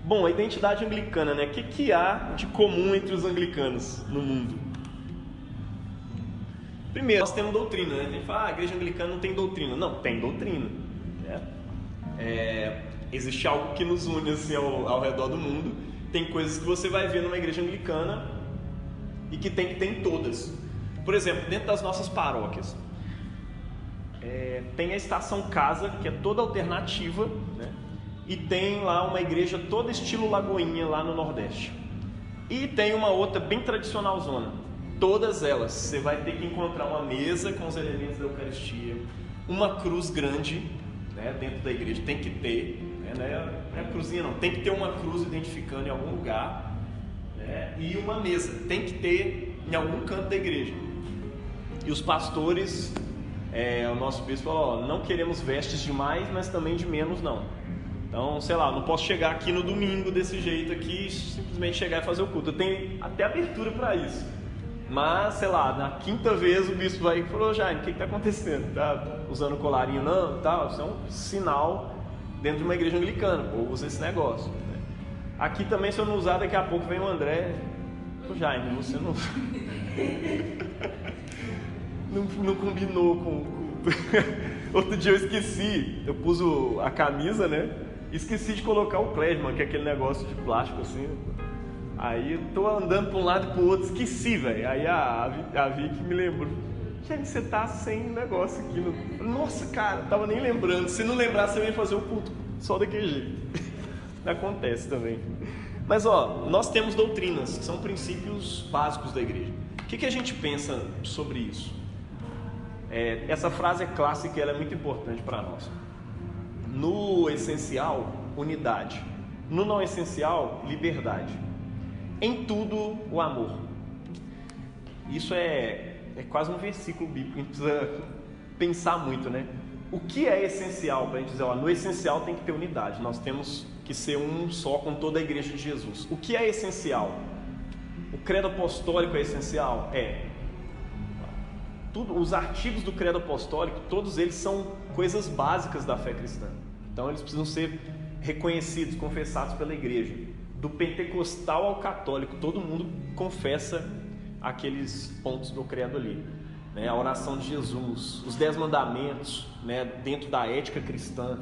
Bom, a identidade anglicana, né? O que há de comum entre os anglicanos no mundo? Primeiro, nós temos doutrina, né? A gente fala, a igreja anglicana não tem doutrina. Não, tem doutrina, né? Existe algo que nos une assim, ao redor do mundo. Tem coisas que você vai ver numa igreja anglicana e que tem que ter em todas. Por exemplo, dentro das nossas paróquias, tem a Estação Casa, que é toda alternativa, né? E tem lá uma igreja toda estilo Lagoinha lá no Nordeste. E tem uma outra bem tradicional zona. Todas elas, você vai ter que encontrar uma mesa com os elementos da Eucaristia, uma cruz grande, né, dentro da igreja, tem que ter, né, não é cruzinha não, tem que ter uma cruz identificando em algum lugar, né, e uma mesa, tem que ter em algum canto da igreja. E os pastores, o nosso bispo falou, não queremos vestes de mais, mas também de menos não. Então, sei lá, não posso chegar aqui no domingo desse jeito aqui, simplesmente chegar e fazer o culto. Eu tenho até abertura para isso. Mas, sei lá, na quinta vez o bispo vai e falou, Jaime, o que está acontecendo? Tá usando colarinho não? Tá, isso é um sinal dentro de uma igreja anglicana, o povo usa esse negócio, né? Aqui também, se eu não usar, daqui a pouco vem o André. Ô Jaime, você não... não combinou com... Outro dia eu esqueci, eu pus a camisa, né? Esqueci de colocar o Klesman, que é aquele negócio de plástico assim. Aí eu tô andando para um lado e para o outro, esqueci, velho. Aí a Vicky me lembrou. Gente, você tá sem negócio aqui. Nossa, cara, tava nem lembrando. Se não lembrar, você vem fazer o culto só daquele jeito. Acontece também. Mas ó, nós temos doutrinas, que são princípios básicos da igreja. O que a gente pensa sobre isso? Essa frase é clássica e ela é muito importante para nós. No essencial, unidade. No não essencial, liberdade. Em tudo, o amor. Isso é quase um versículo bíblico, a gente precisa pensar muito, né? O que é essencial para a gente dizer, ó, no essencial tem que ter unidade, nós temos que ser um só com toda a igreja de Jesus. O que é essencial? O credo apostólico é essencial? Os artigos do credo apostólico, todos eles são coisas básicas da fé cristã. Então eles precisam ser reconhecidos, confessados pela igreja. Do pentecostal ao católico, todo mundo confessa aqueles pontos do credo ali, né? A oração de Jesus, os 10 mandamentos, né? Dentro da ética cristã.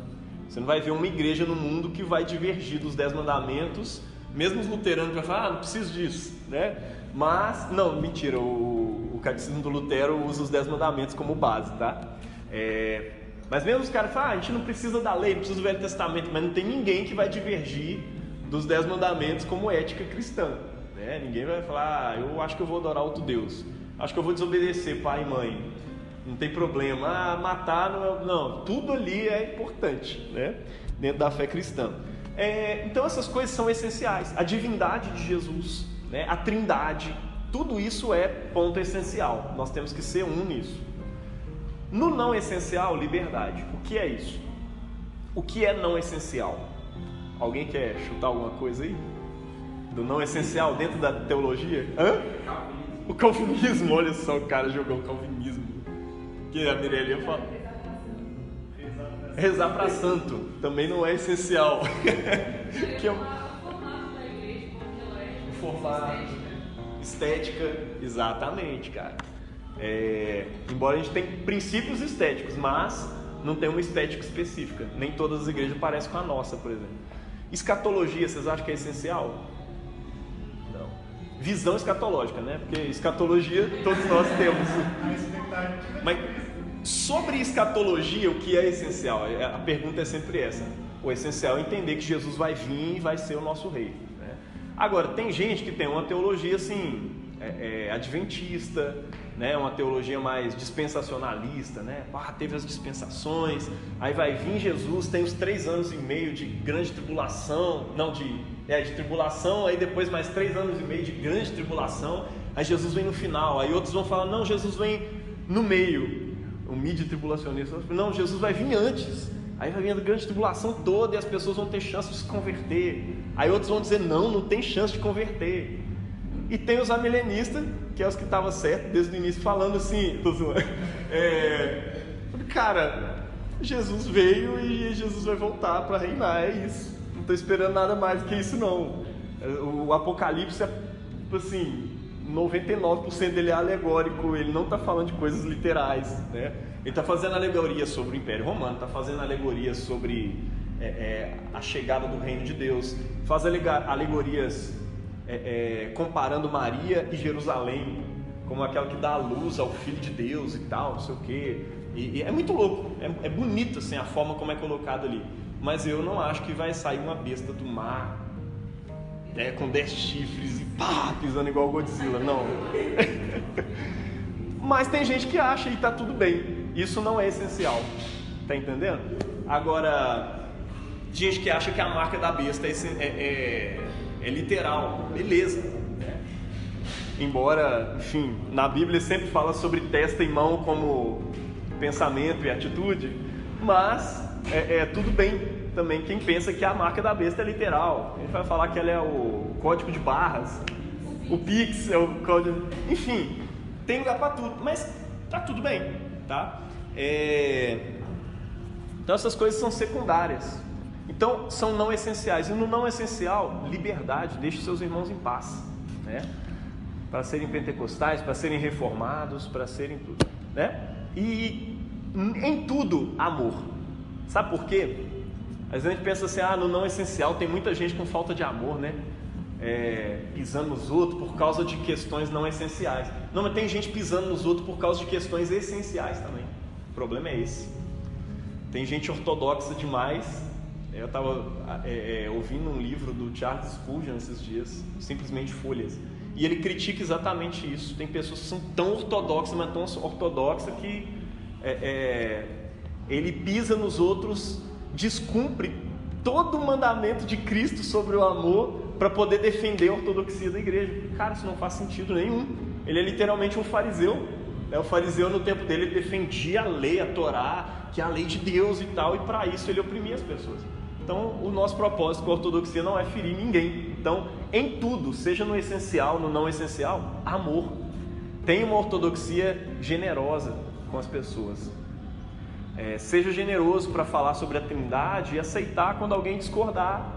Você não vai ver uma igreja no mundo que vai divergir dos 10 mandamentos. Mesmo os luteranos vão falar, não preciso disso, né? Mas, não, mentira, o catecismo do Lutero usa os 10 mandamentos como base, tá? Mas mesmo os caras falam, a gente não precisa da lei, não precisa do Velho Testamento, mas não tem ninguém que vai divergir dos 10 mandamentos como ética cristã, né? Ninguém vai falar, eu acho que eu vou adorar outro Deus, acho que eu vou desobedecer pai e mãe, não tem problema, matar não, tudo ali é importante, né? Dentro da fé cristã. Então essas coisas são essenciais, a divindade de Jesus, né? A trindade, tudo isso é ponto essencial, nós temos que ser um nisso. No não essencial, liberdade. O que é isso? O que é não essencial? Alguém quer chutar alguma coisa aí? Do não essencial dentro da teologia? O calvinismo, olha só, o cara jogou o calvinismo. Que a Mirelia fala. Rezar para santo também não é essencial. Que é o formato, estética, exatamente, cara. Embora a gente tenha princípios estéticos, mas não tem uma estética específica. Nem todas as igrejas parecem com a nossa, por exemplo. Escatologia, vocês acham que é essencial? Não. Visão escatológica, né? Porque escatologia todos nós temos. Mas sobre escatologia, o que é essencial? A pergunta é sempre essa. O essencial é entender que Jesus vai vir e vai ser o nosso rei, né? Agora, tem gente que tem uma teologia assim, adventista, né? Uma teologia mais dispensacionalista, né? Teve as dispensações, aí vai vir Jesus, tem os 3 anos e meio de grande tribulação, de tribulação, aí depois mais 3 anos e meio de grande tribulação, aí Jesus vem no final, aí outros vão falar, não, Jesus vem no meio, o mid-tribulacionista, não, Jesus vai vir antes, aí vai vir a grande tribulação toda e as pessoas vão ter chance de se converter, aí outros vão dizer, não tem chance de converter. E tem os amilenistas, que é os que estavam certos desde o início, falando assim, cara, Jesus veio e Jesus vai voltar para reinar, é isso. Não estou esperando nada mais do que isso não. O Apocalipse é, assim, 99% dele é alegórico, ele não está falando de coisas literais, né? Ele está fazendo alegoria sobre o Império Romano, está fazendo alegoria sobre a chegada do Reino de Deus, faz alegorias comparando Maria e Jerusalém como aquela que dá a luz ao Filho de Deus e tal, não sei o quê. E é muito louco, é bonito assim, a forma como é colocado ali. Mas eu não acho que vai sair uma besta do mar com 10 chifres e pá, pisando igual o Godzilla, não. Mas tem gente que acha e tá tudo bem. Isso não é essencial, tá entendendo? Agora, gente que acha que a marca da besta é literal, beleza. Embora, enfim, na Bíblia sempre fala sobre testa e mão como pensamento e atitude, mas tudo bem também quem pensa que a marca da besta é literal. A gente vai falar que ela é o código de barras, o Pix é o código... Enfim, tem lugar para tudo, mas tá tudo bem, tá? Então essas coisas são secundárias. Então são não essenciais. E no não essencial, liberdade, deixe seus irmãos em paz, né? Para serem pentecostais, para serem reformados, para serem tudo, né? E em tudo, amor. Sabe por quê? Às vezes a gente pensa assim, no não essencial tem muita gente com falta de amor, né? Pisando nos outros por causa de questões não essenciais. Não, mas tem gente pisando nos outros por causa de questões essenciais também. O problema é esse. Tem gente ortodoxa demais. Eu estava ouvindo um livro do Charles Spurgeon esses dias, Simplesmente Folhas. E ele critica exatamente isso. Tem pessoas que são tão ortodoxas, mas tão ortodoxas que ele pisa nos outros, descumpre todo o mandamento de Cristo sobre o amor para poder defender a ortodoxia da igreja. Cara, isso não faz sentido nenhum. Ele é literalmente um fariseu. O fariseu no tempo dele defendia a lei, a Torá, que é a lei de Deus e tal, e para isso ele oprimia as pessoas. Então, o nosso propósito com a ortodoxia não é ferir ninguém. Então, em tudo, seja no essencial, no não essencial, amor. Tenha uma ortodoxia generosa com as pessoas. Seja generoso para falar sobre a Trindade e aceitar quando alguém discordar,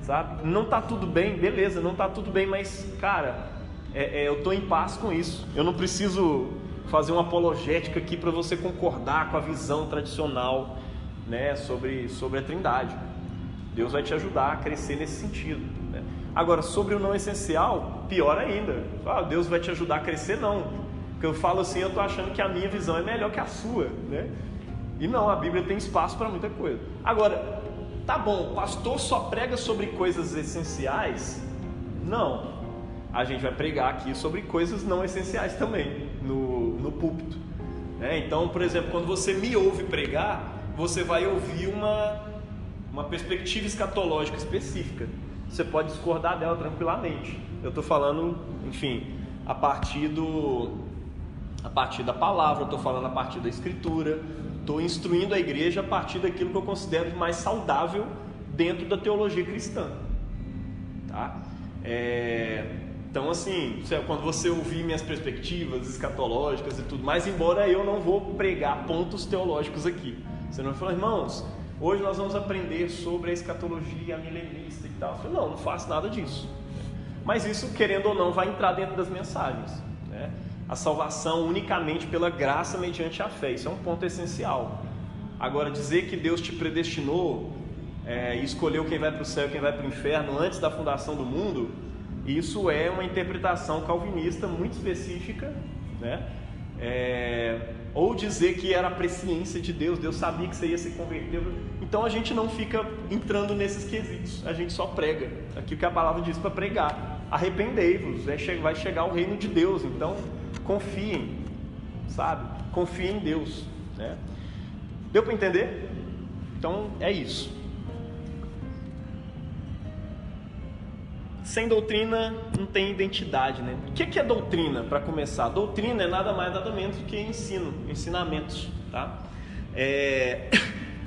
sabe? Não está tudo bem, beleza, não está tudo bem, mas, cara, eu estou em paz com isso. Eu não preciso fazer uma apologética aqui para você concordar com a visão tradicional, né, sobre a Trindade. Deus vai te ajudar a crescer nesse sentido, né? Agora, sobre o não essencial, pior ainda. Deus vai te ajudar a crescer, não. Porque eu falo assim, eu estou achando que a minha visão é melhor que a sua, né? E não, a Bíblia tem espaço para muita coisa. Agora, tá bom, o pastor só prega sobre coisas essenciais? Não. A gente vai pregar aqui sobre coisas não essenciais também, no púlpito, né? Então, por exemplo, quando você me ouve pregar, você vai ouvir uma perspectiva escatológica específica. Você pode discordar dela tranquilamente. Eu estou falando, enfim, a partir da palavra, eu estou falando a partir da escritura, estou instruindo a igreja a partir daquilo que eu considero mais saudável dentro da teologia cristã, tá? Então, assim, quando você ouvir minhas perspectivas escatológicas e tudo mais, embora eu não vou pregar pontos teológicos aqui, você não vai falar, irmãos, hoje nós vamos aprender sobre a escatologia milenista e tal. Eu não faço nada disso. Mas isso, querendo ou não, vai entrar dentro das mensagens, né? A salvação unicamente pela graça mediante a fé, isso é um ponto essencial. Agora, dizer que Deus te predestinou e escolheu quem vai para o céu e quem vai para o inferno antes da fundação do mundo, isso é uma interpretação calvinista muito específica, né? Ou dizer que era a presciência de Deus, Deus sabia que você ia se converter. Então a gente não fica entrando nesses quesitos, a gente só prega aquilo que a palavra diz para pregar. Arrependei-vos, vai chegar o reino de Deus. Então confiem, sabe? Confiem em Deus, né? Deu para entender? Então é isso. Sem doutrina não tem identidade, né? O que é doutrina, para começar? Doutrina é nada mais, nada menos do que ensinamentos, tá?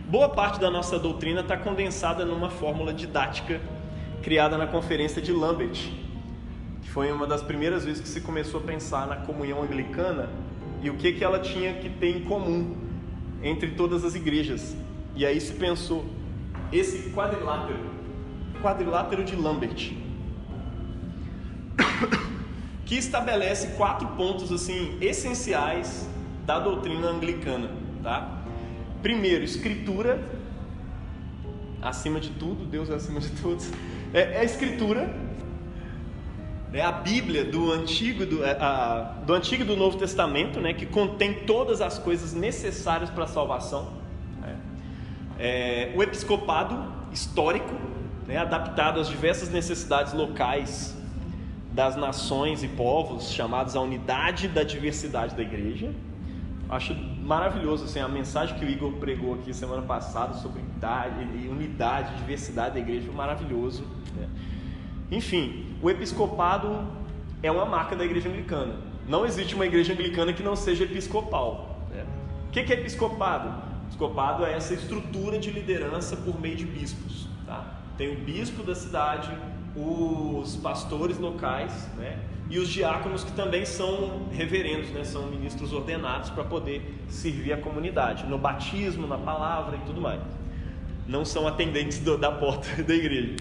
Boa parte da nossa doutrina está condensada numa fórmula didática criada na conferência de Lambert, que foi uma das primeiras vezes que se começou a pensar na comunhão anglicana e o que ela tinha que ter em comum entre todas as igrejas. E aí se pensou, esse quadrilátero Quadrilátero de Lambert, que estabelece 4 pontos assim essenciais da doutrina anglicana, tá? Primeiro, Escritura, acima de tudo, Deus é acima de todos. É a Escritura, a Bíblia do Antigo e do Novo Testamento, né, que contém todas as coisas necessárias para a salvação. O episcopado histórico, né, adaptado às diversas necessidades locais das nações e povos, chamados à unidade da diversidade da igreja. Acho maravilhoso assim, a mensagem que o Igor pregou aqui semana passada sobre unidade, diversidade da igreja, foi maravilhoso, né? Enfim, o episcopado é uma marca da igreja anglicana. Não existe uma igreja anglicana que não seja episcopal, né? O que é episcopado? Episcopado é essa estrutura de liderança por meio de bispos, tá? Tem o bispo da cidade, os pastores locais, né? E os diáconos, que também são reverendos, né? São ministros ordenados para poder servir a comunidade no batismo, na palavra e tudo mais. Não são atendentes da porta da igreja,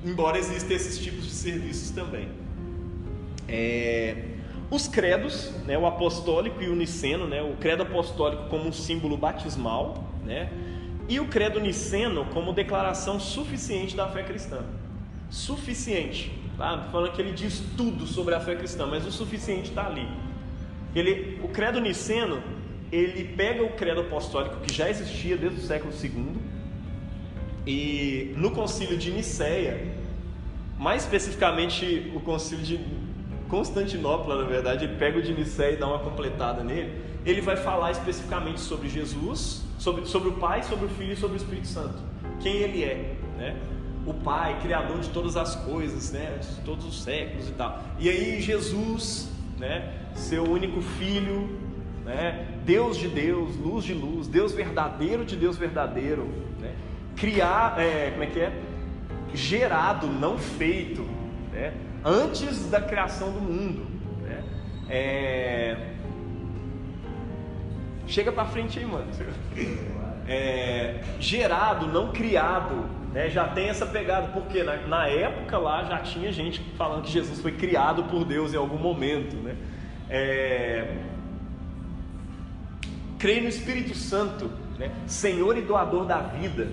embora existam esses tipos de serviços também. Os credos, né? O apostólico e o niceno, né? O credo apostólico como um símbolo batismal, né? E o credo niceno como declaração suficiente da fé cristã. Suficiente, tá? Falando que ele diz tudo sobre a fé cristã, mas o suficiente está ali. O credo niceno, ele pega o credo apostólico que já existia desde o século II, e no concílio de Niceia, mais especificamente o concílio de Constantinopla, na verdade, ele pega o de Niceia e dá uma completada nele. Ele vai falar especificamente sobre Jesus, sobre o Pai, sobre o Filho e sobre o Espírito Santo. Quem ele é, né? O Pai, Criador de todas as coisas, né? De todos os séculos e tal. E aí Jesus, né? Seu único Filho, né? Deus de Deus, luz de luz, Deus verdadeiro de Deus verdadeiro, né? Gerado, não feito, né? Antes da criação do mundo, né? Chega pra frente aí, mano. Gerado, não criado, né? Já tem essa pegada, porque na época lá já tinha gente falando que Jesus foi criado por Deus em algum momento, né? Creio no Espírito Santo, né? Senhor e doador da vida.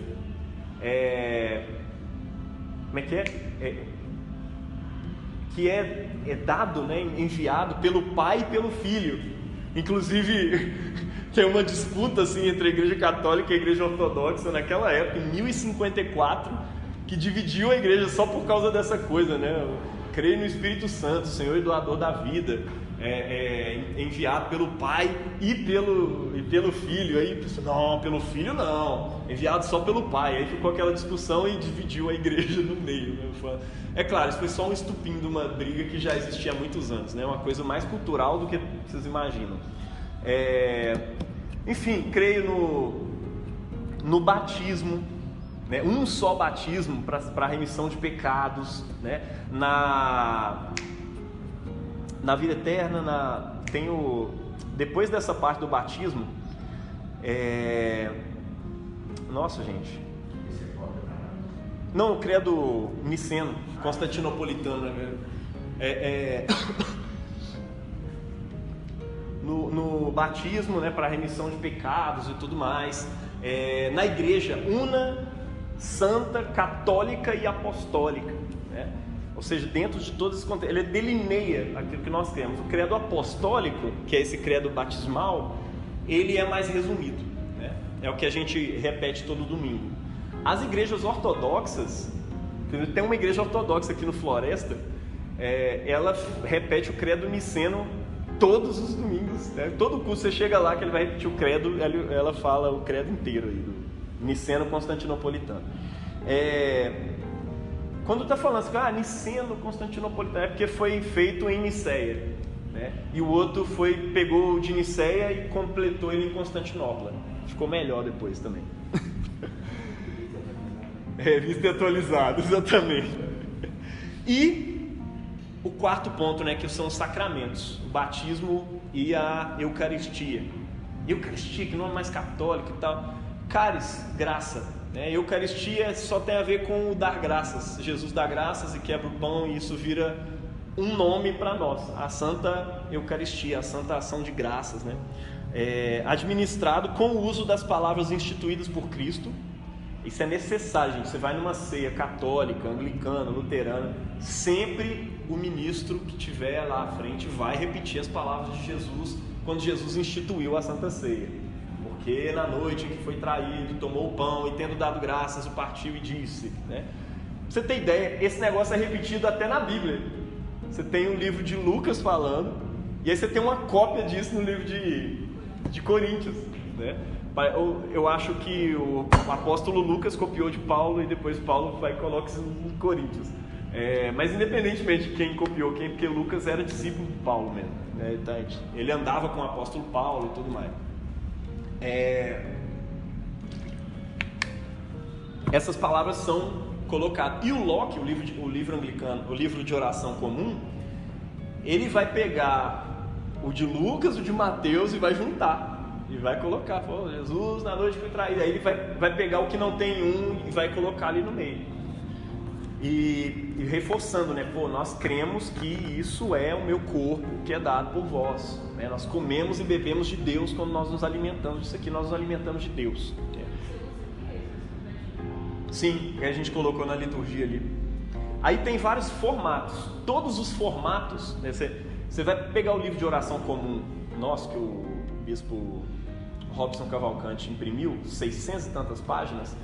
Que é dado, né? Enviado pelo Pai e pelo Filho. Inclusive tem uma disputa assim entre a Igreja Católica e a Igreja Ortodoxa naquela época, em 1054, que dividiu a igreja só por causa dessa coisa, né? Creio no Espírito Santo, Senhor e doador da vida, enviado pelo Pai e pelo Filho. Aí, não, pelo Filho não, enviado só pelo Pai. Aí ficou aquela discussão e dividiu a igreja no meio, né? É claro, isso foi só um estupim de uma briga que já existia há muitos anos, né? Uma coisa mais cultural do que vocês imaginam. Enfim, creio no batismo, né? Um só batismo para a remissão de pecados, né? Na vida eterna, depois dessa parte do batismo, nossa, gente, não, o credo niceno, constantinopolitano, né? No batismo, né, para remissão de pecados e tudo mais, na igreja una, santa, católica e apostólica, né? Ou seja, dentro de todos esses contextos, ele delineia aquilo que nós temos. O credo apostólico, que é esse credo batismal, ele é mais resumido, né? É o que a gente repete todo domingo. As igrejas ortodoxas, tem uma igreja ortodoxa aqui no Floresta, ela repete o credo niceno todos os domingos, né? Todo curso você chega lá que ele vai repetir o credo, ela fala o credo inteiro aí, do niceno constantinopolitano. Quando está falando assim, niceno constantinopolitano, é porque foi feito em Niceia, né? E o outro pegou o de Niceia e completou ele em Constantinopla. Ficou melhor depois também. Visto e atualizado, exatamente. E o quarto ponto, né, que são os sacramentos, o batismo e a Eucaristia. Eucaristia, que não é mais católico e tal. Caris, graça, né? Eucaristia só tem a ver com o dar graças. Jesus dá graças e quebra o pão, e isso vira um nome para nós, a Santa Eucaristia, a Santa Ação de Graças, né? Administrado com o uso das palavras instituídas por Cristo. Isso é necessário, gente. Você vai numa ceia católica, anglicana, luterana, sempre o ministro que estiver lá à frente vai repetir as palavras de Jesus quando Jesus instituiu a Santa Ceia. Porque na noite que foi traído, tomou o pão e, tendo dado graças, o partiu e disse, né? Pra você ter ideia, esse negócio é repetido até na Bíblia. Você tem um livro de Lucas falando, e aí você tem uma cópia disso no livro de Coríntios, né? Eu acho que o apóstolo Lucas copiou de Paulo, e depois Paulo vai e coloca isso em Coríntios. Mas independentemente de quem copiou quem, porque Lucas era discípulo de Paulo mesmo, né? Ele andava com o apóstolo Paulo e tudo mais. Essas palavras são colocadas. E o Locke, o livro anglicano, o livro de oração comum, ele vai pegar o de Lucas, o de Mateus, e vai juntar. E vai colocar, pô, Jesus na noite foi traído. Aí ele vai pegar o que não tem um e vai colocar ali no meio. E reforçando, né? Pô, nós cremos que isso é o meu corpo que é dado por vós, né? Nós comemos e bebemos de Deus quando nós nos alimentamos disso aqui, nós nos alimentamos de Deus. Sim, que a gente colocou na liturgia ali. Aí tem vários formatos. Todos os formatos, né? Você vai pegar o livro de oração comum nosso, que o bispo Robson Cavalcante imprimiu, 600 e tantas páginas.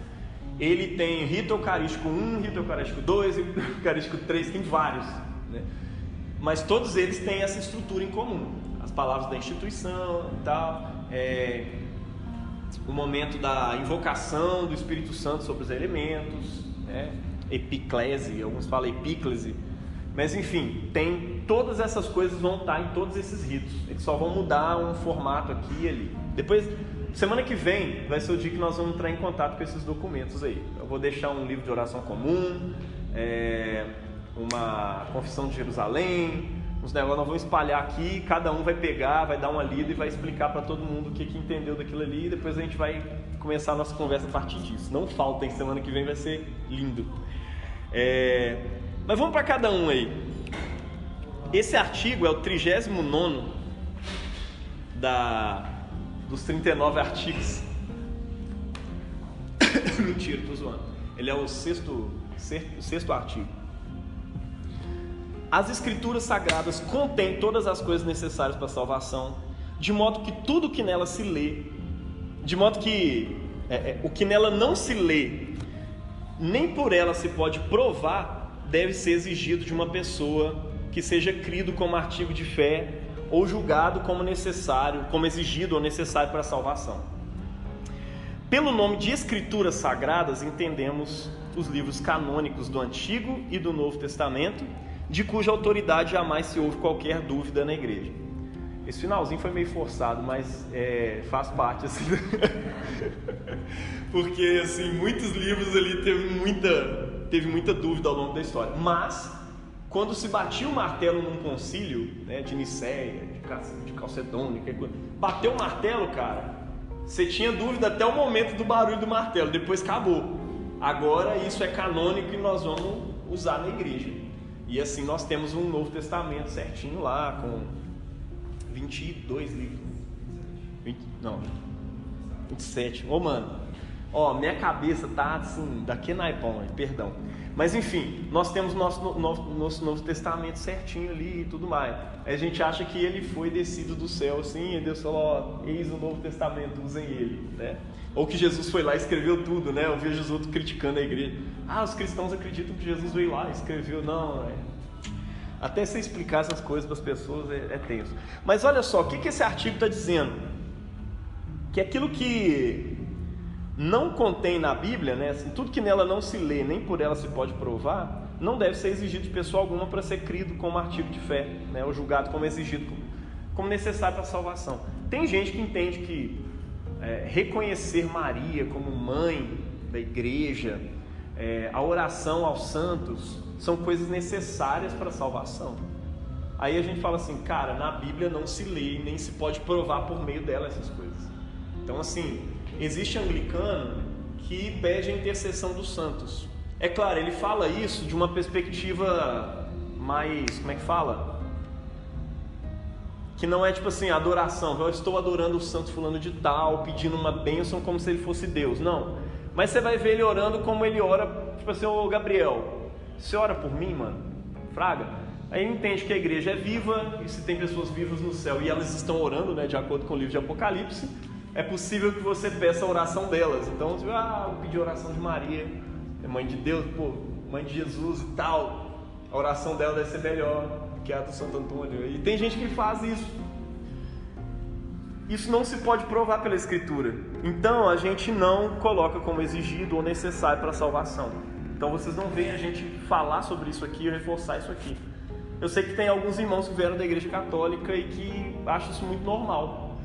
Ele tem rito eucarístico 1, rito eucarístico 2, rito eucarístico 3, tem vários, né? Mas todos eles têm essa estrutura em comum. As palavras da instituição e tal, o momento da invocação do Espírito Santo sobre os elementos, né? Epiclese, alguns falam epíclese, mas enfim, tem todas essas coisas, vão estar em todos esses ritos. Eles só vão mudar um formato aqui e ali. Depois, semana que vem, vai ser o dia que nós vamos entrar em contato com esses documentos aí. Eu vou deixar um livro de oração comum, uma confissão de Jerusalém, uns negócios nós vamos espalhar aqui, cada um vai pegar, vai dar uma lida e vai explicar para todo mundo o que entendeu daquilo ali, e depois a gente vai começar a nossa conversa a partir disso. Não faltem, semana que vem vai ser lindo. Mas vamos para cada um aí. Esse artigo é o 39º dos 39 artigos. Mentira, tô zoando. Ele é o sexto artigo. As escrituras sagradas contêm todas as coisas necessárias para a salvação, de modo que tudo que nela se lê, de modo que o que nela não se lê, nem por ela se pode provar, deve ser exigido de uma pessoa que seja crido como artigo de fé ou julgado como necessário, como exigido ou necessário para a salvação. Pelo nome de Escrituras Sagradas, entendemos os livros canônicos do Antigo e do Novo Testamento, de cuja autoridade jamais se houve qualquer dúvida na igreja. Esse finalzinho foi meio forçado, mas faz parte, assim. Porque, assim, muitos livros ali teve muita dúvida ao longo da história. Mas, quando se batia o martelo num concílio, né, de Nicéia, de Calcedônia, bateu o martelo, cara, você tinha dúvida até o momento do barulho do martelo, depois acabou. Agora isso é canônico e nós vamos usar na igreja. E assim nós temos um Novo Testamento certinho lá, com 22 livros. 27. Ô, mano, minha cabeça tá assim, daqui naipão, perdão. Mas enfim, nós temos nosso Novo Testamento certinho ali e tudo mais. A gente acha que ele foi descido do céu assim, e Deus falou, eis o Novo Testamento, usem ele, né? Ou que Jesus foi lá e escreveu tudo, né? Eu vejo os outros criticando a igreja. Os cristãos acreditam que Jesus veio lá e escreveu. Não, até você explicar essas coisas para as pessoas é tenso. Mas olha só, o que esse artigo está dizendo? Que aquilo que não contém na Bíblia, né, assim, tudo que nela não se lê, nem por ela se pode provar, não deve ser exigido de pessoa alguma para ser crido como artigo de fé, né, ou julgado como exigido, como necessário para a salvação. Tem gente que entende que reconhecer Maria como mãe da igreja, a oração aos santos, são coisas necessárias para a salvação. Aí a gente fala assim, cara, na Bíblia não se lê, nem se pode provar por meio dela essas coisas. Então assim, existe anglicano que pede a intercessão dos santos. É claro, ele fala isso de uma perspectiva mais, como é que fala? Que não é tipo assim, adoração, eu estou adorando o santo fulano de tal, pedindo uma bênção como se ele fosse Deus, não. Mas você vai ver ele orando como ele ora, tipo assim, ô Gabriel, você ora por mim, mano? Fraga? Aí ele entende que a igreja é viva, e se tem pessoas vivas no céu e elas estão orando, né, de acordo com o livro de Apocalipse, é possível que você peça a oração delas. Então, você vou pedir a oração de Maria, é mãe de Deus, pô, mãe de Jesus e tal, a oração dela deve ser melhor que a do Santo Antônio. E tem gente que faz isso. Isso não se pode provar pela Escritura. Então a gente não coloca como exigido ou necessário para a salvação. Então vocês não veem a gente falar sobre isso aqui ou reforçar isso aqui. Eu sei que tem alguns irmãos que vieram da Igreja Católica e que acham isso muito normal.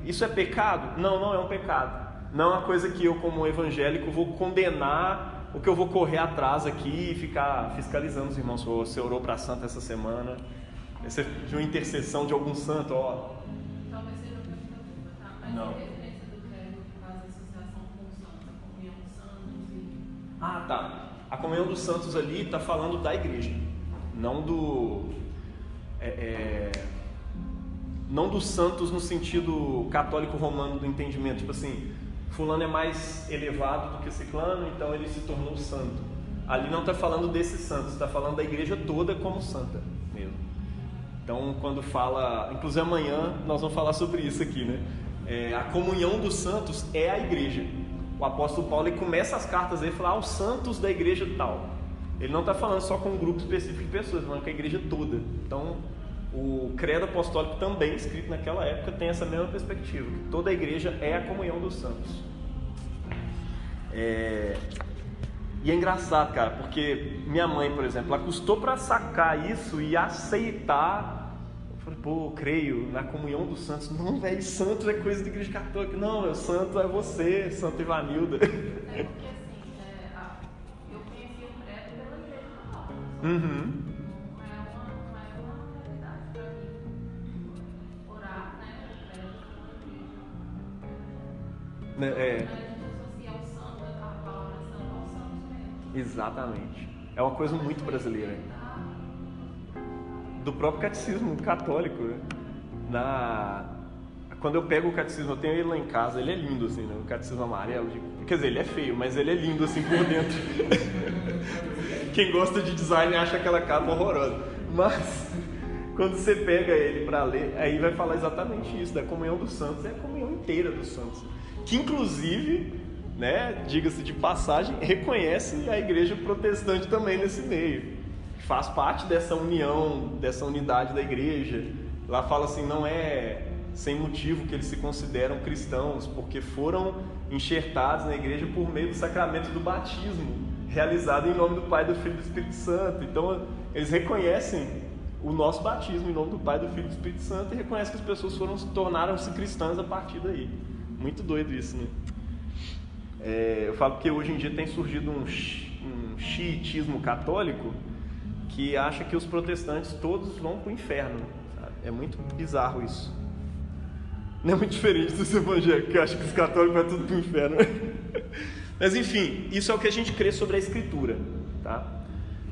Isso é pecado? Não, não é um pecado. Não é uma coisa que eu, como evangélico, vou condenar, ou que eu vou correr atrás aqui e ficar fiscalizando os irmãos. Você orou para a santa essa semana? Você pediu intercessão de algum santo? Ó. Talvez seja o que tá? Mas não. A diferença do credo que faz associação com os santos, a comunhão dos santos e... Ah, tá. A comunhão dos santos ali está falando da igreja, não não dos santos no sentido católico romano do entendimento, tipo assim, fulano é mais elevado do que ciclano, então ele se tornou santo. Ali não está falando desses santos, está falando da igreja toda como santa mesmo. Então, quando fala, inclusive amanhã nós vamos falar sobre isso aqui, né? A comunhão dos santos é a igreja. O apóstolo Paulo ele começa as cartas aí a falar os santos da igreja tal. Ele não está falando só com um grupo específico de pessoas, falando com a igreja toda. Então, o credo apostólico também, escrito naquela época, tem essa mesma perspectiva, que toda a igreja é a comunhão dos santos. E é engraçado, cara, porque minha mãe, por exemplo, ela custou para sacar isso e aceitar. Eu falei, pô, eu creio na comunhão dos santos. Não, velho, santo é coisa da igreja católica. Não, meu santo é você, Santa Ivanilda. É porque assim, eu conheci o credo pela igreja católica. Uhum. Não é uma realidade para mim. Orar, né? O credo pela igreja. A gente associa o santo, a palavra santo aos santos mesmo. Exatamente. É uma coisa muito brasileira. Do próprio catecismo católico, né? Quando eu pego o catecismo, eu tenho ele lá em casa, ele é lindo assim, né? O catecismo amarelo, quer dizer, ele é feio, mas ele é lindo assim por dentro. Quem gosta de design acha aquela capa horrorosa, mas quando você pega ele para ler, aí vai falar exatamente isso, da comunhão dos santos, é a comunhão inteira dos santos, que inclusive, né, diga-se de passagem, reconhece a igreja protestante também nesse meio, faz parte dessa união, dessa unidade da igreja. Lá fala assim, não é sem motivo que eles se consideram cristãos, porque foram enxertados na igreja por meio do sacramento do batismo, realizado em nome do Pai, do Filho e do Espírito Santo. Então eles reconhecem o nosso batismo em nome do Pai, do Filho e do Espírito Santo e reconhecem que as pessoas tornaram-se cristãs a partir daí. Muito doido isso, né? Eu falo que hoje em dia tem surgido um xiitismo católico que acha que os protestantes todos vão para o inferno, sabe? É muito bizarro isso. Não é muito diferente dos evangélicos, que acham que os católicos vão tudo para o inferno. Mas enfim, isso é o que a gente crê sobre a Escritura, tá?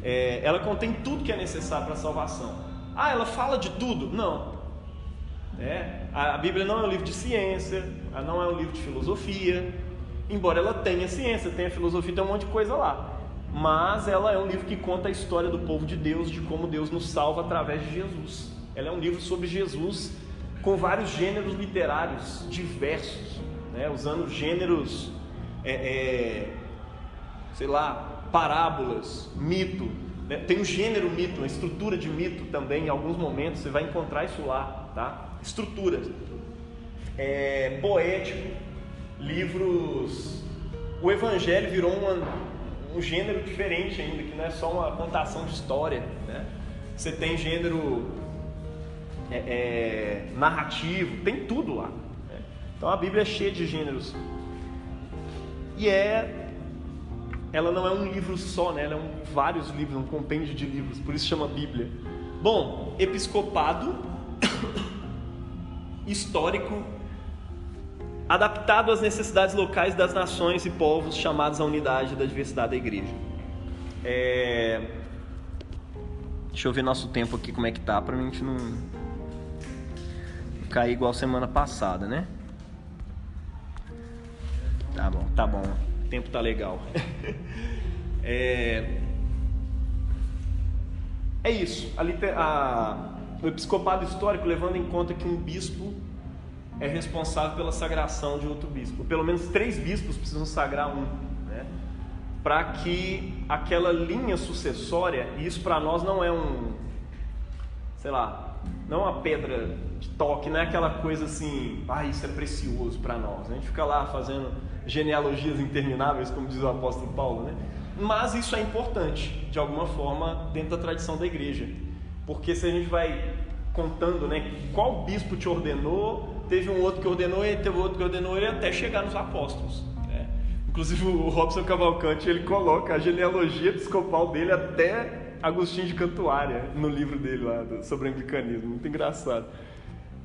Ela contém tudo que é necessário para a salvação. Ela fala de tudo? Não. A Bíblia não é um livro de ciência, ela não é um livro de filosofia, embora ela tenha ciência, tenha filosofia, tem um monte de coisa lá. Mas ela é um livro que conta a história do povo de Deus, de como Deus nos salva através de Jesus. Ela é um livro sobre Jesus, com vários gêneros literários diversos, né? Usando gêneros, sei lá, parábolas, mito, né? Tem um gênero mito, uma estrutura de mito também, em alguns momentos você vai encontrar isso lá, tá? Estrutura, poético, livros. O Evangelho virou um gênero diferente ainda, que não é só uma contação de história, né? Você tem gênero narrativo, tem tudo lá, né? Então a Bíblia é cheia de gêneros e ela não é um livro só, né? Ela é vários livros, um compêndio de livros, por isso chama Bíblia. Bom, episcopado histórico adaptado às necessidades locais das nações e povos chamados à unidade da diversidade da igreja. Deixa eu ver nosso tempo aqui, como é que tá, pra gente não cair igual semana passada, né? Tá bom, o tempo tá legal. É isso, o episcopado histórico, levando em conta que um bispo é responsável pela sagração de outro bispo. Pelo menos 3 bispos precisam sagrar um, né? Para que aquela linha sucessória, e isso para nós não é não é uma pedra de toque, não é aquela coisa assim, isso é precioso para nós. A gente fica lá fazendo genealogias intermináveis, como diz o apóstolo Paulo, né? Mas isso é importante, de alguma forma, dentro da tradição da igreja. Porque se a gente vai contando, né, qual bispo te ordenou, teve um outro que ordenou, e teve outro que ordenou ele até chegar nos apóstolos, né? Inclusive o Robson Cavalcante, ele coloca a genealogia episcopal dele até Agostinho de Cantuária, no livro dele lá, sobre o anglicanismo, muito engraçado.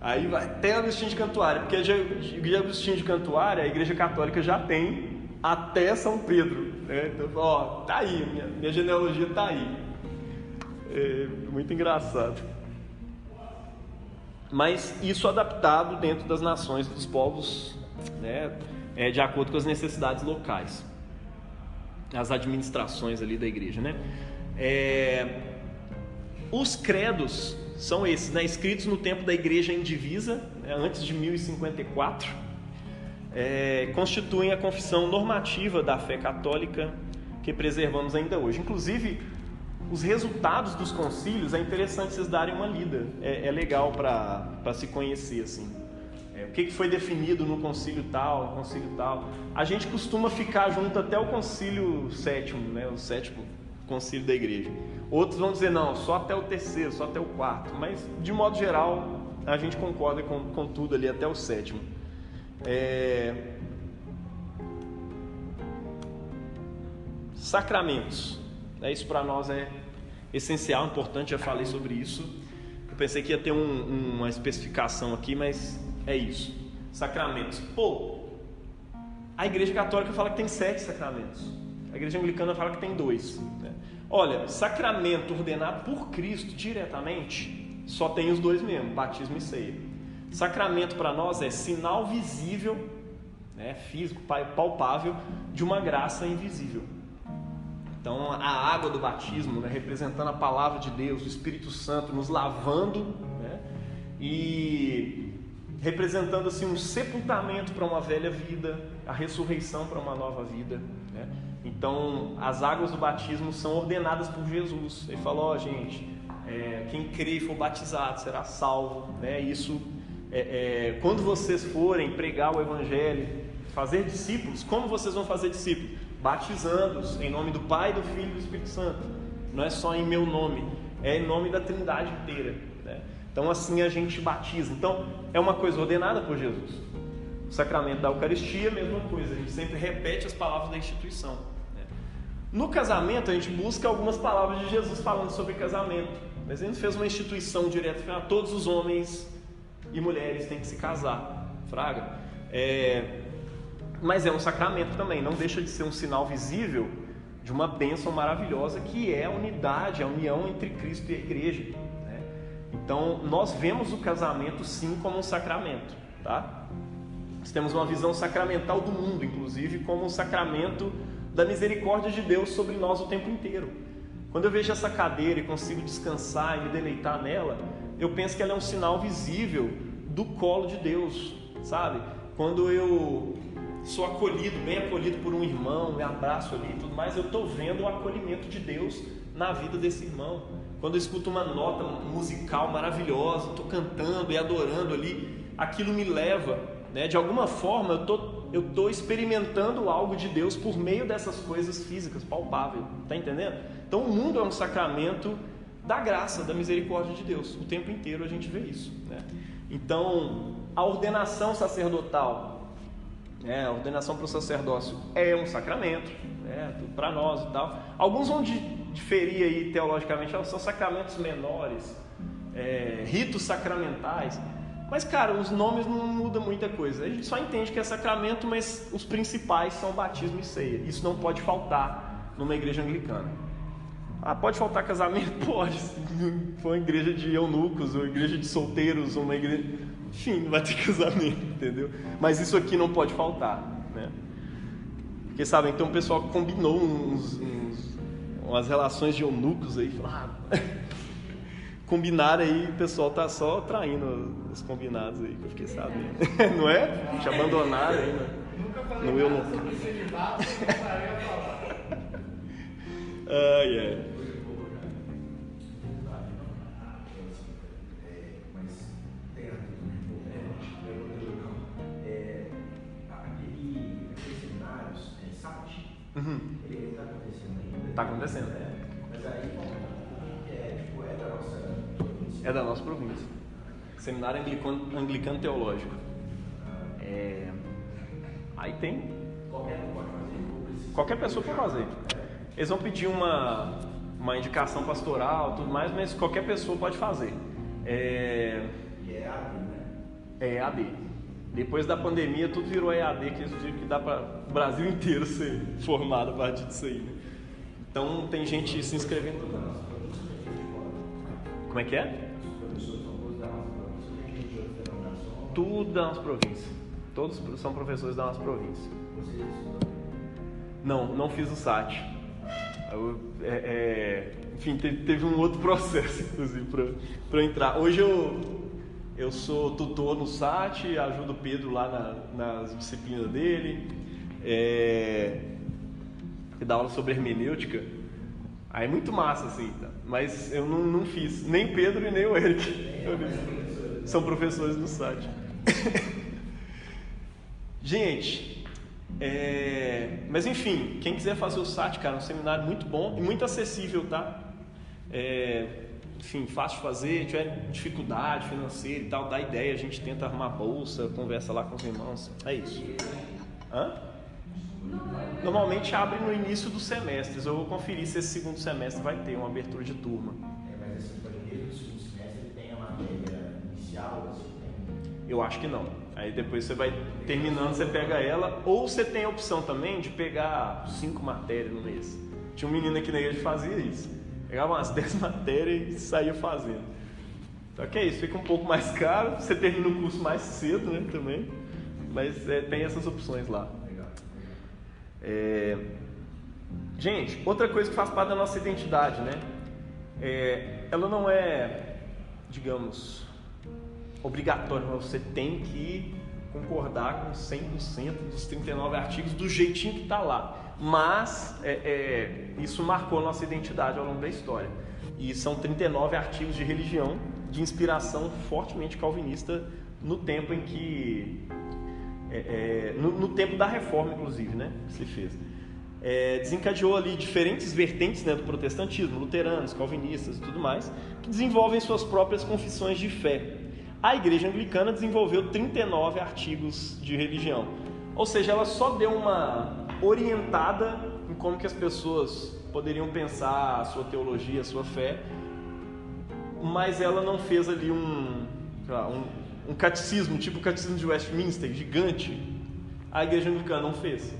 Aí vai até Agostinho de Cantuária, porque de Agostinho de Cantuária a Igreja Católica já tem até São Pedro, né? Então, tá aí, minha genealogia tá aí. Muito engraçado. Mas isso adaptado dentro das nações, dos povos, né? De acordo com as necessidades locais, as administrações ali da igreja, né? Os credos são esses, né? Escritos no tempo da igreja indivisa, né? Antes de 1054, constituem a confissão normativa da fé católica que preservamos ainda hoje. Inclusive, os resultados dos concílios é interessante vocês darem uma lida, é legal para se conhecer assim. O que foi definido no concílio tal, A gente costuma ficar junto até o concílio sétimo, né? O 7º concílio da igreja. Outros vão dizer não, só até o 3º, só até o 4º, mas de modo geral a gente concorda com tudo ali até o 7º. Sacramentos, isso para nós é essencial, importante, já falei sobre isso. Eu pensei que ia ter uma especificação aqui, mas é isso. Sacramentos. A Igreja Católica fala que tem 7 sacramentos. A Igreja Anglicana fala que tem 2. Né? Olha, sacramento ordenado por Cristo diretamente, só tem os 2 mesmo, batismo e ceia. Sacramento para nós é sinal visível, né, físico, palpável, de uma graça invisível. Então, a água do batismo, né, representando a palavra de Deus, o Espírito Santo nos lavando, né, e representando assim um sepultamento para uma velha vida, a ressurreição para uma nova vida, né? Então, as águas do batismo são ordenadas por Jesus. Ele falou: gente, quem crê e for batizado será salvo, né? Isso, quando vocês forem pregar o Evangelho, fazer discípulos, como vocês vão fazer discípulos? Batizando-os em nome do Pai, do Filho e do Espírito Santo. Não é só em meu nome, é em nome da Trindade inteira, né? Então assim a gente batiza. Então é uma coisa ordenada por Jesus. O sacramento da Eucaristia, mesma coisa, a gente sempre repete as palavras da instituição, né? No casamento a gente busca algumas palavras de Jesus falando sobre casamento, mas ele não fez uma instituição direta, todos os homens e mulheres têm que se casar, fraga. Mas é um sacramento também, não deixa de ser um sinal visível de uma bênção maravilhosa que é a unidade, a união entre Cristo e a igreja, né? Então nós vemos o casamento sim como um sacramento, tá? Nós temos uma visão sacramental do mundo, inclusive, como um sacramento da misericórdia de Deus sobre nós o tempo inteiro. Quando eu vejo essa cadeira e consigo descansar e me deleitar nela, eu penso que ela é um sinal visível do colo de Deus, sabe? Quando eu sou acolhido, bem acolhido por um irmão, me abraço ali e tudo mais, eu estou vendo o acolhimento de Deus na vida desse irmão. Quando eu escuto uma nota musical maravilhosa, estou cantando e adorando ali, aquilo me leva, né? De alguma forma eu estou experimentando algo de Deus por meio dessas coisas físicas, palpável, tá entendendo? Então o mundo é um sacramento da graça, da misericórdia de Deus, o tempo inteiro a gente vê isso, né? Então a ordenação sacerdotal, a ordenação para o sacerdócio é um sacramento, né, para nós e tal. Alguns vão diferir aí teologicamente, são sacramentos menores, ritos sacramentais. Mas, cara, os nomes não mudam muita coisa. A gente só entende que é sacramento, mas os principais são batismo e ceia. Isso não pode faltar numa igreja anglicana. Ah, pode faltar casamento? Pode. Se for uma igreja de eunucos, ou igreja de solteiros, ou uma igreja... Enfim, não vai ter casamento, entendeu? Mas isso aqui não pode faltar, né? Porque, sabe, então o pessoal combinou umas relações de eunucos aí, combinaram aí, o pessoal tá só traindo os combinados aí, que eu fiquei sabendo. Não é? Te abandonaram aí, né? Nunca falei nada sobre celibato, não gostaria de falar. Ai, ai. Mas tem aqueles seminários, SAT, ele está acontecendo ainda. Tá acontecendo. Mas aí, é da nossa província. É da nossa província. Seminário Anglicano Teológico. Aí tem. Qualquer um pode fazer? Qualquer pessoa pode fazer. Eles vão pedir uma indicação pastoral, tudo mais, mas qualquer pessoa pode fazer. E é EAD, né? É EAD. Depois da pandemia, tudo virou EAD, que eles dizem que dá para o Brasil inteiro ser formado a partir disso aí, né? Então tem gente se inscrevendo. Como é que é? Tudo da nossa província. Todos são professores da nossa província. Não fiz o SAT. Enfim, teve um outro processo, inclusive, para entrar. Hoje eu sou tutor no SAT, ajudo o Pedro lá nas disciplinas dele, que dá aula sobre hermenêutica. Aí é muito massa, assim, tá? Mas eu não fiz, nem Pedro e nem o Eric. São professores do SAT. Gente, mas enfim, quem quiser fazer o SAT, cara, é um seminário muito bom e muito acessível, tá? Enfim, fácil de fazer, tiver dificuldade financeira e tal, dá ideia, a gente tenta arrumar bolsa, conversa lá com os irmãos, é isso. Normalmente abre no início dos semestres, eu vou conferir se esse segundo semestre vai ter uma abertura de turma. Mas assim, por exemplo, no segundo semestre ele tem a matéria inicial, assim, Eu acho que não. Aí depois você vai terminando, você pega ela, ou você tem a opção também de pegar 5 matérias no mês. Tinha um menino aqui na igreja que fazia isso. Pegava umas 10 matérias e saía fazendo. Só que é isso, fica um pouco mais caro, você termina o curso mais cedo, né, também. Mas tem essas opções lá. Gente, outra coisa que faz parte da nossa identidade, né? Ela não é, digamos, obrigatória, mas você tem que concordar com 100% dos 39 artigos do jeitinho que está lá. Mas isso marcou a nossa identidade ao longo da história. E são 39 artigos de religião de inspiração fortemente calvinista no tempo em que... no tempo da reforma, inclusive, né, que se fez. Desencadeou ali diferentes vertentes, né, do protestantismo, luteranos, calvinistas e tudo mais, que desenvolvem suas próprias confissões de fé. A igreja anglicana desenvolveu 39 artigos de religião, ou seja, ela só deu uma orientada em como que as pessoas poderiam pensar a sua teologia, a sua fé, mas ela não fez ali um catecismo, tipo o catecismo de Westminster, gigante. A igreja anglicana não fez.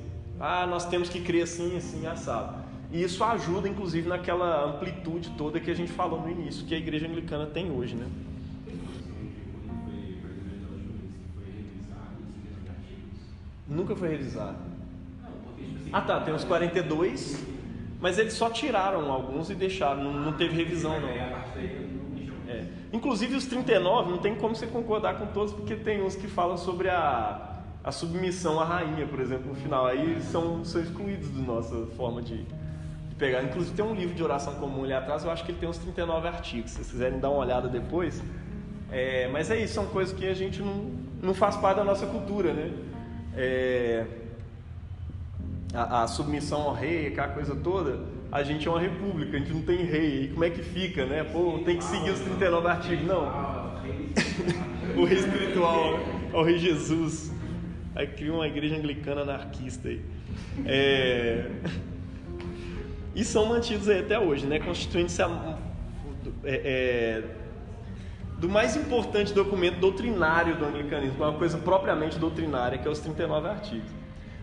Nós temos que crer assim, assim, assado. E isso ajuda, inclusive, naquela amplitude toda que a gente falou no início, que a igreja anglicana tem hoje, né? Nunca foi revisado. Tá, tem uns 42, mas eles só tiraram alguns e deixaram, não teve revisão, não. Inclusive os 39, não tem como você concordar com todos, porque tem uns que falam sobre a submissão à rainha, por exemplo, no final. Aí são excluídos da nossa forma de pegar. Inclusive tem um livro de oração comum ali atrás, eu acho que ele tem uns 39 artigos, se vocês quiserem dar uma olhada depois. Mas é isso, são coisas que a gente não faz parte da nossa cultura, né? A submissão ao rei, aquela coisa toda, a gente é uma república, a gente não tem rei, e como é que fica, né? Tem que seguir os 39 artigos, não. O rei espiritual, o rei Jesus. Aí cria uma igreja anglicana anarquista aí. E são mantidos aí até hoje, né? Constituindo-se do mais importante documento doutrinário do anglicanismo, uma coisa propriamente doutrinária, que é os 39 artigos.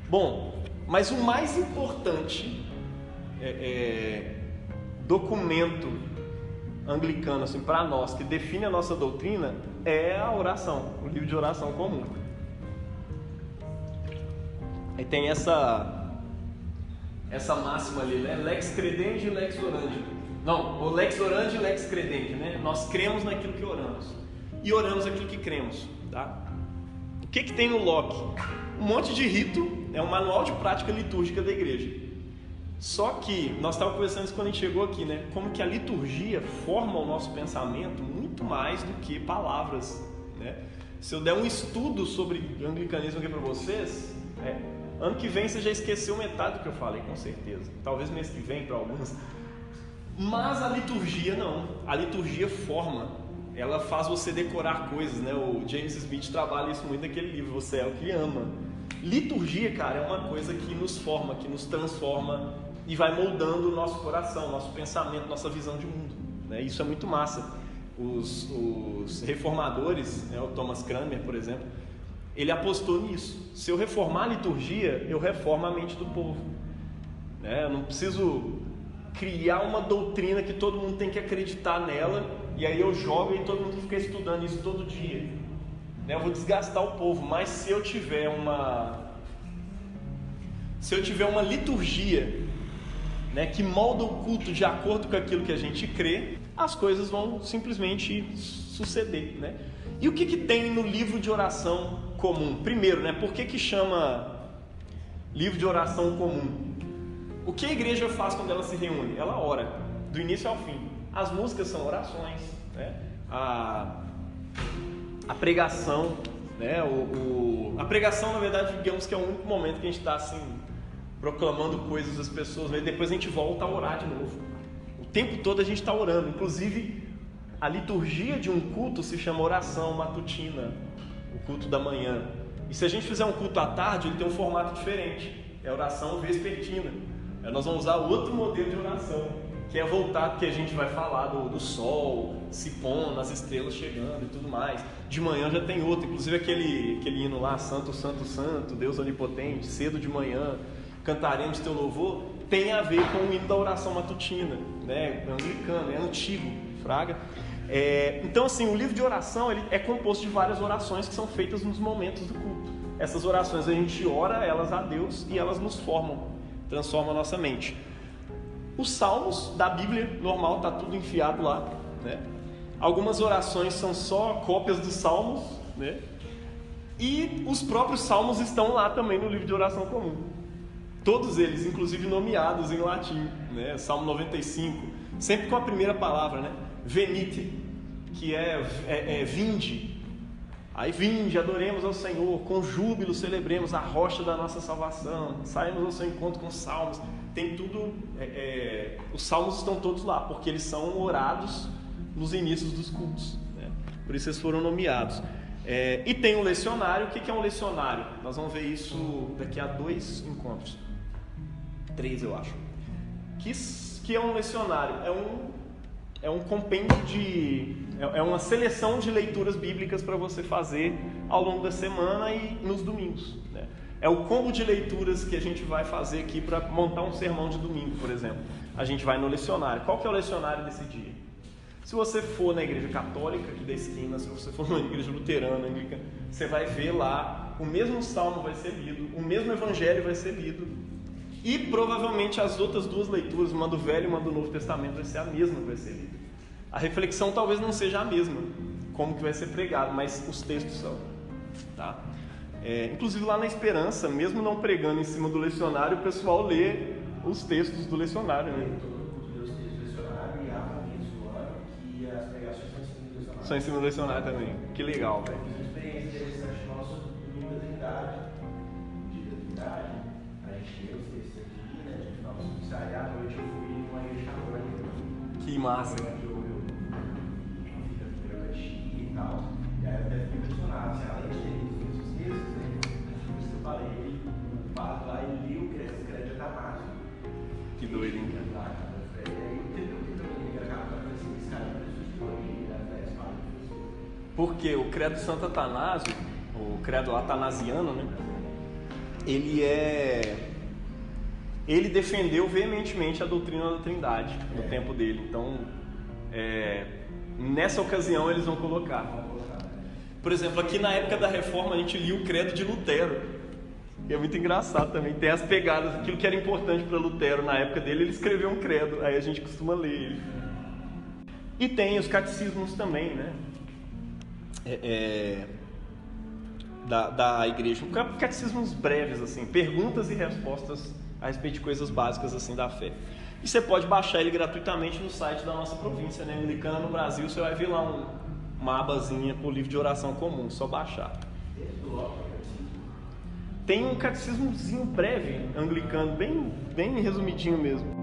Bom, mas o mais importante documento anglicano, assim, para nós, que define a nossa doutrina, é a oração, o livro de oração comum. Aí tem essa máxima ali, né? Lex credendi e lex orandi. Não, o lex orandi e lex credendi, né? Nós cremos naquilo que oramos e oramos aquilo que cremos, tá? O que tem no Locke? Um monte de rito, é um manual de prática litúrgica da igreja. Só que nós estávamos conversando isso quando a gente chegou aqui, né? Como que a liturgia forma o nosso pensamento muito mais do que palavras, né? Se eu der um estudo sobre anglicanismo aqui para vocês, ano que vem você já esqueceu metade do que eu falei, com certeza. Talvez mês que vem para alguns. Mas a liturgia não. A liturgia forma. Ela faz você decorar coisas, né? O James Smith trabalha isso muito naquele livro, Você é o que ama. Liturgia, cara, é uma coisa que nos forma, que nos transforma e vai moldando o nosso coração, nosso pensamento, nossa visão de mundo, né? Isso é muito massa. Os reformadores, né? O Thomas Cranmer, por exemplo, ele apostou nisso. Se eu reformar a liturgia, eu reformo a mente do povo, né? Eu não preciso criar uma doutrina que todo mundo tem que acreditar nela e aí eu jogo e todo mundo fica estudando isso todo dia, né? Eu vou desgastar o povo. Mas se eu tiver uma liturgia, né, que molda o culto de acordo com aquilo que a gente crê, as coisas vão simplesmente suceder, né? E o que tem no livro de oração comum? Primeiro, né, por que chama livro de oração comum? O que a igreja faz quando ela se reúne? Ela ora, do início ao fim. As músicas são orações, né? A pregação, né? A pregação, na verdade, digamos que é o único momento que a gente está assim, proclamando coisas às pessoas, mas depois a gente volta a orar de novo. O tempo todo a gente está orando. Inclusive, a liturgia de um culto se chama oração matutina, o culto da manhã. E se a gente fizer um culto à tarde, ele tem um formato diferente. É oração vespertina. Nós vamos usar outro modelo de oração, que é voltado, que a gente vai falar do sol se pondo, as estrelas chegando e tudo mais. De manhã já tem outro, inclusive aquele hino lá, Santo, Santo, Santo, Deus Onipotente, cedo de manhã, cantaremos teu louvor, tem a ver com o hino da oração matutina, né? É anglicano, é antigo, fraga. Então assim, o livro de oração ele é composto de várias orações que são feitas nos momentos do culto. Essas orações a gente ora elas a Deus e elas nos formam, transformam a nossa mente. Os salmos da Bíblia normal está tudo enfiado lá, né? Algumas orações são só cópias dos salmos, né? E os próprios salmos estão lá também no livro de oração comum. Todos eles, inclusive nomeados em latim, né? Salmo 95, sempre com a primeira palavra, né? Venite, que é vinde. Aí vinde, adoremos ao Senhor, com júbilo celebremos a rocha da nossa salvação, saímos ao seu encontro com salmos. Tem tudo, os salmos estão todos lá, porque eles são orados nos inícios dos cultos, né? Por isso eles foram nomeados. E tem um lecionário. O que é um lecionário? Nós vamos ver isso daqui a 2 encontros, 3 eu acho. Que é um lecionário? É um compêndio é uma seleção de leituras bíblicas para você fazer ao longo da semana e nos domingos, né? É o combo de leituras que a gente vai fazer aqui para montar um sermão de domingo, por exemplo. A gente vai no lecionário. Qual que é o lecionário desse dia? Se você for na igreja católica aqui da esquina, se você for na igreja luterana, anglicana, você vai ver lá, o mesmo salmo vai ser lido, o mesmo evangelho vai ser lido, e provavelmente as outras 2 leituras, uma do Velho e uma do Novo Testamento, vai ser a mesma que vai ser lida. A reflexão talvez não seja a mesma, como que vai ser pregado, mas os textos são, tá? Inclusive lá na Esperança, mesmo não pregando em cima do lecionário, o pessoal lê os textos do lecionário, né? Os textos do lecionário e há momentos do ano que as pregações são em cima do lecionário. São em cima do lecionário também. Que legal, velho. Uma experiência interessante nossa do domingo da Trindade. No dia da Trindade, a gente lê os textos aqui, né? A gente fala sobre ensaiar. À noite eu fui numa igreja católica. Que massa. Eu fiz a primeira caixinha e tal. E aí eu até fiquei impressionado. Assim, além de ter lido os textos, né? Por isso que eu falei, o padre lá, ele liu o crédito da Damasco. Que doido, hein, cara? E aí teve um menino que era capaz de fazer esse cara, ele ressuscitou e era 10 padres. Porque o credo de Santo Atanásio, o credo atanasiano, né? Ele defendeu veementemente a doutrina da Trindade no tempo dele. Então, nessa ocasião eles vão colocar. Por exemplo, aqui na época da Reforma a gente lia o credo de Lutero. E é muito engraçado também, tem as pegadas, aquilo que era importante para Lutero na época dele, ele escreveu um credo, aí a gente costuma ler ele. E tem os catecismos também, né? Da igreja, catecismos breves, assim, perguntas e respostas a respeito de coisas básicas assim da fé. E você pode baixar ele gratuitamente no site da nossa província, né? Anglicana no Brasil, você vai ver lá uma abazinha com o livro de oração comum, só baixar. Tem um catecismozinho breve, anglicano, bem resumidinho mesmo.